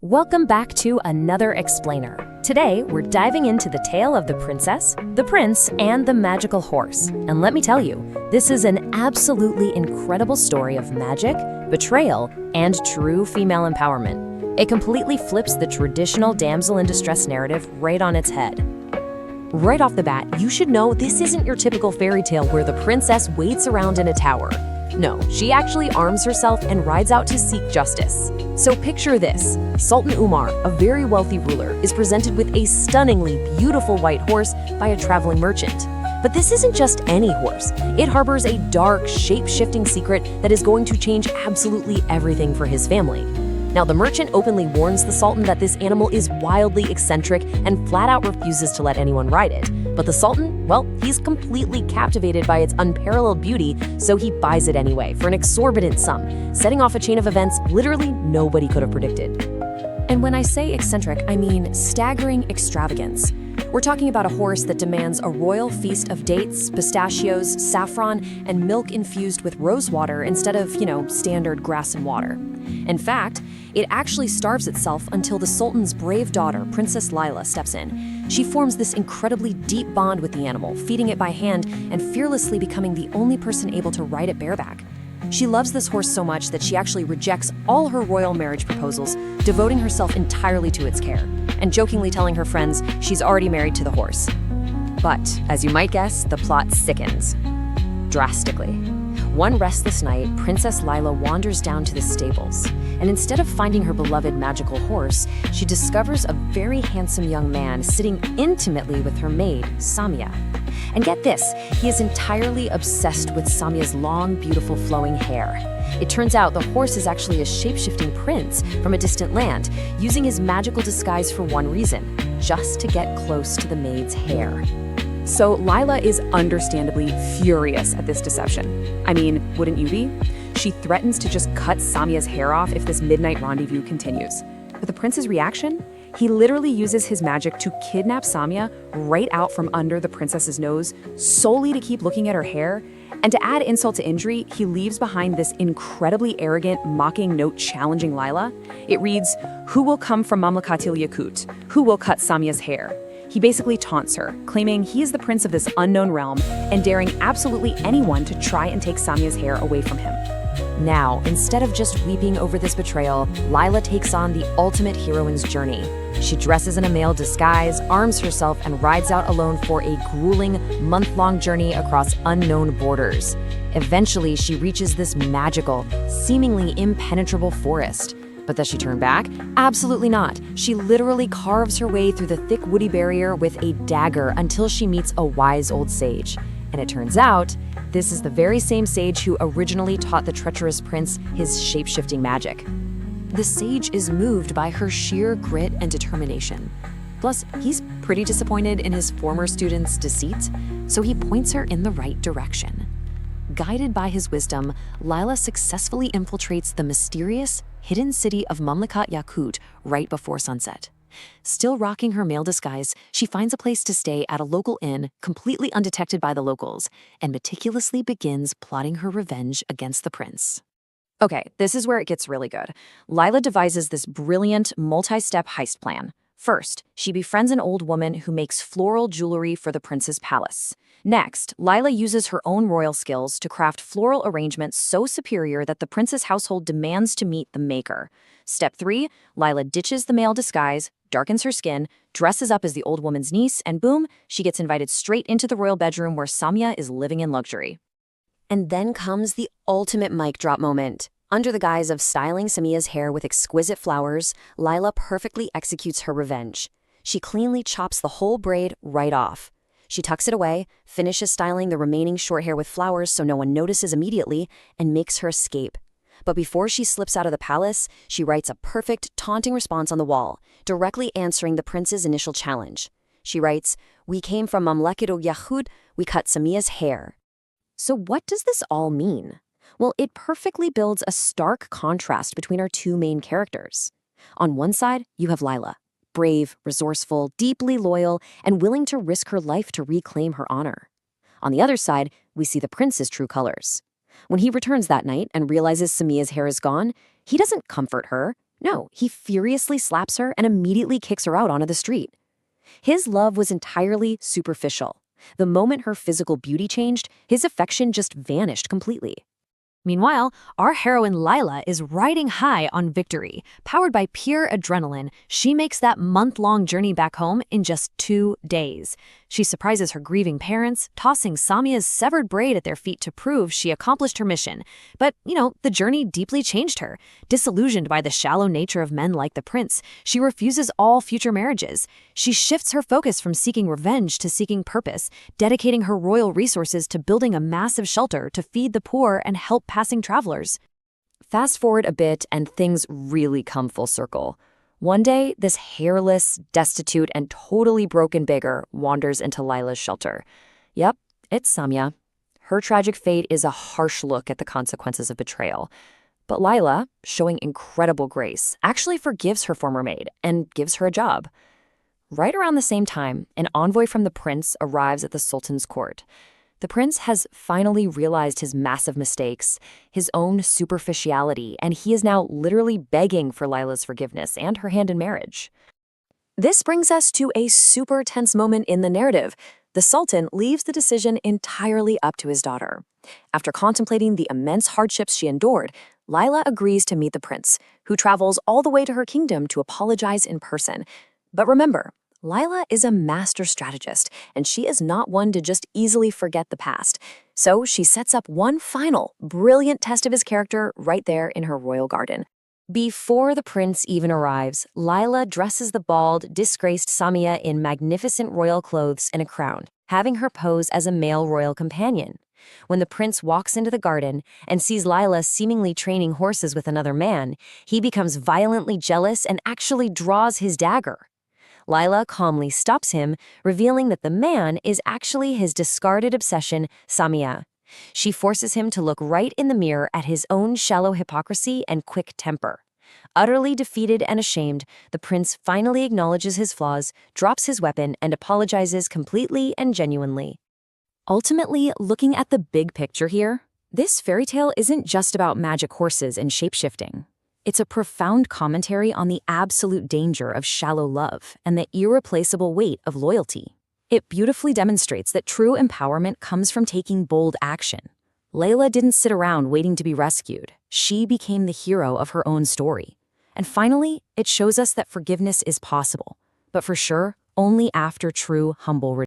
Welcome back to another explainer. Today, we're diving into the tale of the princess, the prince, and the magical horse. And let me tell you, this is an absolutely incredible story of magic, betrayal, and true female empowerment. It completely flips the traditional damsel in distress narrative right on its head. Right off the bat, you should know this isn't your typical fairy tale where the princess waits around in a tower. No, she actually arms herself and rides out to seek justice. So picture this. Sultan Umar, a very wealthy ruler, is presented with a stunningly beautiful white horse by a traveling merchant. But this isn't just any horse. It harbors a dark, shape-shifting secret that is going to change absolutely everything for his family. Now, the merchant openly warns the Sultan that this animal is wildly eccentric and flat out refuses to let anyone ride it. But the Sultan, well, he's completely captivated by its unparalleled beauty, so he buys it anyway for an exorbitant sum, setting off a chain of events literally nobody could have predicted. And when I say eccentric, I mean staggering extravagance. We're talking about a horse that demands a royal feast of dates, pistachios, saffron, and milk infused with rose water instead of, standard grass and water. In fact, it actually starves itself until the Sultan's brave daughter, Princess Lila, steps in. She forms this incredibly deep bond with the animal, feeding it by hand and fearlessly becoming the only person able to ride it bareback. She loves this horse so much that she actually rejects all her royal marriage proposals, devoting herself entirely to its care, and jokingly telling her friends she's already married to the horse. But, as you might guess, the plot sickens. Drastically. One restless night, Princess Lila wanders down to the stables, and instead of finding her beloved magical horse, she discovers a very handsome young man sitting intimately with her maid, Samia. And get this, he is entirely obsessed with Samia's long, beautiful flowing hair. It turns out the horse is actually a shape-shifting prince from a distant land, using his magical disguise for one reason, just to get close to the maid's hair. So Lila is understandably furious at this deception. I mean, wouldn't you be? She threatens to just cut Samia's hair off if this midnight rendezvous continues. But the prince's reaction? He literally uses his magic to kidnap Samia right out from under the princess's nose, solely to keep looking at her hair. And to add insult to injury, he leaves behind this incredibly arrogant, mocking note challenging Lila. It reads, "Who will come from Mamlakatil Yakut? Who will cut Samia's hair?" He basically taunts her, claiming he is the prince of this unknown realm and daring absolutely anyone to try and take Samia's hair away from him. Now, instead of just weeping over this betrayal, Lila takes on the ultimate heroine's journey. She dresses in a male disguise, arms herself, and rides out alone for a grueling, month-long journey across unknown borders. Eventually, she reaches this magical, seemingly impenetrable forest. But does she turn back? Absolutely not. She literally carves her way through the thick woody barrier with a dagger until she meets a wise old sage. And it turns out, this is the very same sage who originally taught the treacherous prince his shape-shifting magic. The sage is moved by her sheer grit and determination. Plus, he's pretty disappointed in his former student's deceit, so he points her in the right direction. Guided by his wisdom, Lila successfully infiltrates the mysterious, hidden city of Mamlakat Yakut right before sunset. Still rocking her male disguise, she finds a place to stay at a local inn, completely undetected by the locals, and meticulously begins plotting her revenge against the prince. Okay, this is where it gets really good. Lila devises this brilliant, multi-step heist plan. First, she befriends an old woman who makes floral jewelry for the prince's palace. Next, Lila uses her own royal skills to craft floral arrangements so superior that the prince's household demands to meet the maker. Step 3, Lila ditches the male disguise, darkens her skin, dresses up as the old woman's niece, and boom, she gets invited straight into the royal bedroom where Samia is living in luxury. And then comes the ultimate mic drop moment. Under the guise of styling Samia's hair with exquisite flowers, Lila perfectly executes her revenge. She cleanly chops the whole braid right off. She tucks it away, finishes styling the remaining short hair with flowers so no one notices immediately, and makes her escape. But before she slips out of the palace, she writes a perfect, taunting response on the wall, directly answering the prince's initial challenge. She writes, "We came from Mamlakatu Yahud, we cut Samia's hair." So what does this all mean? Well, it perfectly builds a stark contrast between our two main characters. On one side, you have Lila, brave, resourceful, deeply loyal, and willing to risk her life to reclaim her honor. On the other side, we see the prince's true colors. When he returns that night and realizes Samia's hair is gone, he doesn't comfort her. No, he furiously slaps her and immediately kicks her out onto the street. His love was entirely superficial. The moment her physical beauty changed, his affection just vanished completely. Meanwhile, our heroine Lila is riding high on victory. Powered by pure adrenaline, she makes that month-long journey back home in just 2 days. She surprises her grieving parents, tossing Samia's severed braid at their feet to prove she accomplished her mission. But, the journey deeply changed her. Disillusioned by the shallow nature of men like the prince, she refuses all future marriages. She shifts her focus from seeking revenge to seeking purpose, dedicating her royal resources to building a massive shelter to feed the poor and help passing travelers. Fast forward a bit and things really come full circle. One day, this hairless, destitute, and totally broken beggar wanders into Lila's shelter. Yep, it's Samia. Her tragic fate is a harsh look at the consequences of betrayal. But Lila, showing incredible grace, actually forgives her former maid and gives her a job. Right around the same time, an envoy from the prince arrives at the Sultan's court. The prince has finally realized his massive mistakes, his own superficiality, and he is now literally begging for Lila's forgiveness and her hand in marriage. This brings us to a super tense moment in the narrative. The Sultan leaves the decision entirely up to his daughter. After contemplating the immense hardships she endured, Lila agrees to meet the prince, who travels all the way to her kingdom to apologize in person. But remember, Lila is a master strategist, and she is not one to just easily forget the past. So she sets up one final, brilliant test of his character right there in her royal garden. Before the prince even arrives, Lila dresses the bald, disgraced Samia in magnificent royal clothes and a crown, having her pose as a male royal companion. When the prince walks into the garden and sees Lila seemingly training horses with another man, he becomes violently jealous and actually draws his dagger. Lila calmly stops him, revealing that the man is actually his discarded obsession, Samia. She forces him to look right in the mirror at his own shallow hypocrisy and quick temper. Utterly defeated and ashamed, the prince finally acknowledges his flaws, drops his weapon, and apologizes completely and genuinely. Ultimately, looking at the big picture here, this fairy tale isn't just about magic horses and shapeshifting. It's a profound commentary on the absolute danger of shallow love and the irreplaceable weight of loyalty. It beautifully demonstrates that true empowerment comes from taking bold action. Layla didn't sit around waiting to be rescued. She became the hero of her own story. And finally, it shows us that forgiveness is possible, but for sure, only after true, humble